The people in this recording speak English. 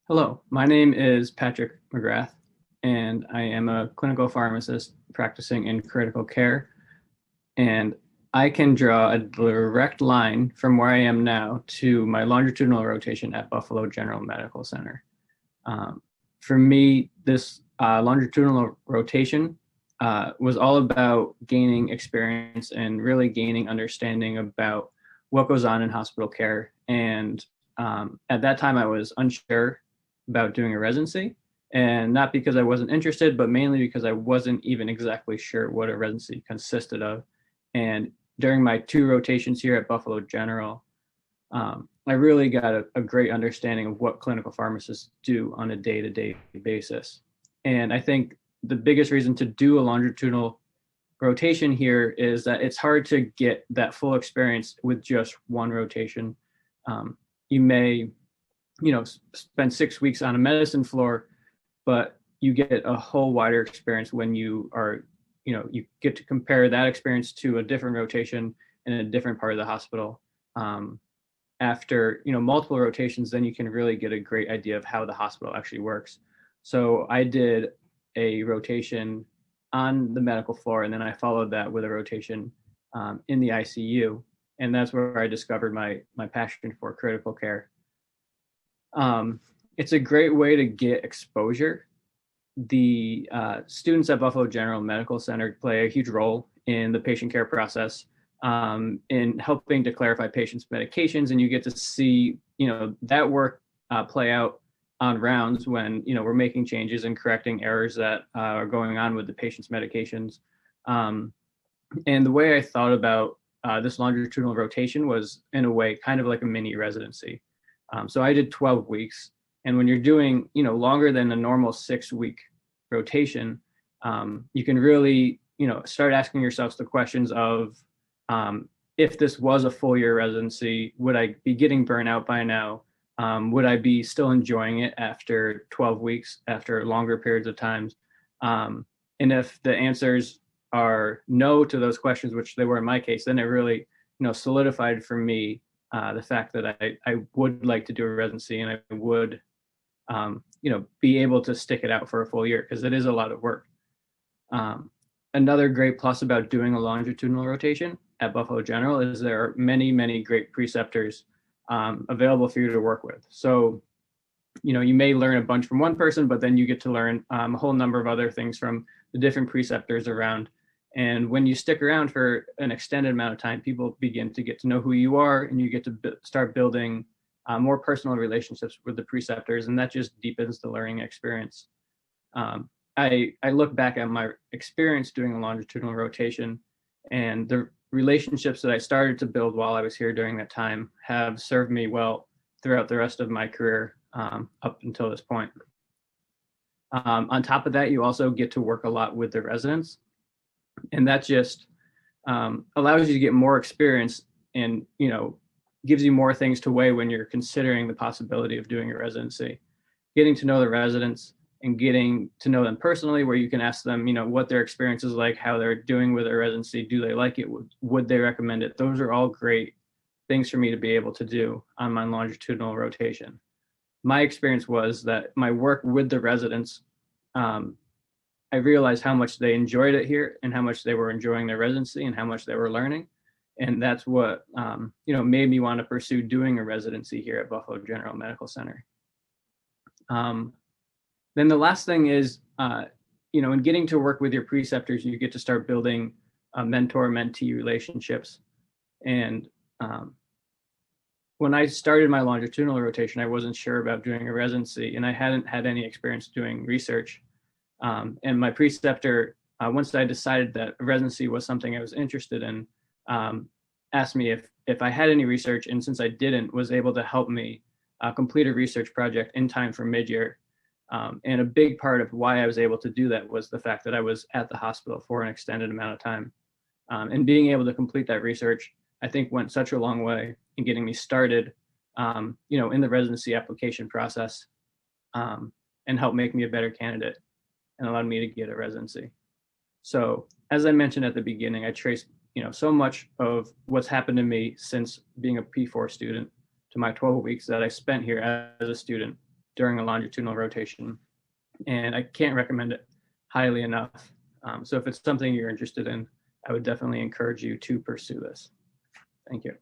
Hello, my name is Patrick McGrath, and I am a clinical pharmacist practicing in critical care. And I can draw a direct line from where I am now to my longitudinal rotation at Buffalo General Medical Center. Um, for me, this longitudinal rotation was all about gaining experience and really gaining understanding about what goes on in hospital care. And at that time, I was unsure about doing a residency, and not because I wasn't interested, but mainly because I wasn't even exactly sure what a residency consisted of. And during my two rotations here at Buffalo General, I really got a great understanding of what clinical pharmacists do on a day-to-day basis. And I think the biggest reason to do a longitudinal rotation here is that it's hard to get that full experience with just one rotation. You may, spend 6 weeks on a medicine floor, but you get a whole wider experience when you are, you get to compare that experience to a different rotation in a different part of the hospital. After multiple rotations, then you can really get a great idea of how the hospital actually works. So I did a rotation on the medical floor, and then I followed that with a rotation in the ICU, and that's where I discovered my passion for critical care. It's a great way to get exposure. The students at Buffalo General Medical Center play a huge role in the patient care process, in helping to clarify patients' medications, and you get to see that work play out on rounds when we're making changes and correcting errors that are going on with the patient's medications. And the way I thought about this longitudinal rotation was, in a way, kind of like a mini residency. So I did 12 weeks, and when you're doing longer than a normal 6-week rotation, you can really start asking yourselves the questions of, if this was a full year residency, would I be getting burnout by now? Would I be still enjoying it after 12 weeks, after longer periods of times? And if the answers are no to those questions, which they were in my case, then it really solidified for me the fact that I would like to do a residency, and I would be able to stick it out for a full year, because it is a lot of work. Another great plus about doing a longitudinal rotation at Buffalo General is there are many, many great preceptors available for you to work with. So, you may learn a bunch from one person, but then you get to learn a whole number of other things from the different preceptors around. And when you stick around for an extended amount of time, people begin to get to know who you are, and you get to start building more personal relationships with the preceptors, and that just deepens the learning experience. I look back at my experience doing a longitudinal rotation, and the relationships that I started to build while I was here during that time have served me well throughout the rest of my career, up until this point. On top of that, you also get to work a lot with the residents, and that just allows you to get more experience, and gives you more things to weigh when you're considering the possibility of doing a residency. Getting to know the residents and getting to know them personally, where you can ask them, what their experience is like, how they're doing with their residency, do they like it, would they recommend it? Those are all great things for me to be able to do on my longitudinal rotation. My experience was that my work with the residents, I realized how much they enjoyed it here, and how much they were enjoying their residency, and how much they were learning. And that's what made me want to pursue doing a residency here at Buffalo General Medical Center. Then the last thing is, in getting to work with your preceptors, you get to start building mentor-mentee relationships. And when I started my longitudinal rotation, I wasn't sure about doing a residency, and I hadn't had any experience doing research. And my preceptor, once I decided that residency was something I was interested in, asked me if I had any research, and since I didn't, was able to help me complete a research project in time for mid-year. And a big part of why I was able to do that was the fact that I was at the hospital for an extended amount of time. And being able to complete that research, I think, went such a long way in getting me started, in the residency application process, and helped make me a better candidate and allowed me to get a residency. So, as I mentioned at the beginning, I traced, so much of what's happened to me since being a P4 student to my 12 weeks that I spent here as a student. during a longitudinal rotation. And I can't recommend it highly enough. So if it's something you're interested in, I would definitely encourage you to pursue this. Thank you.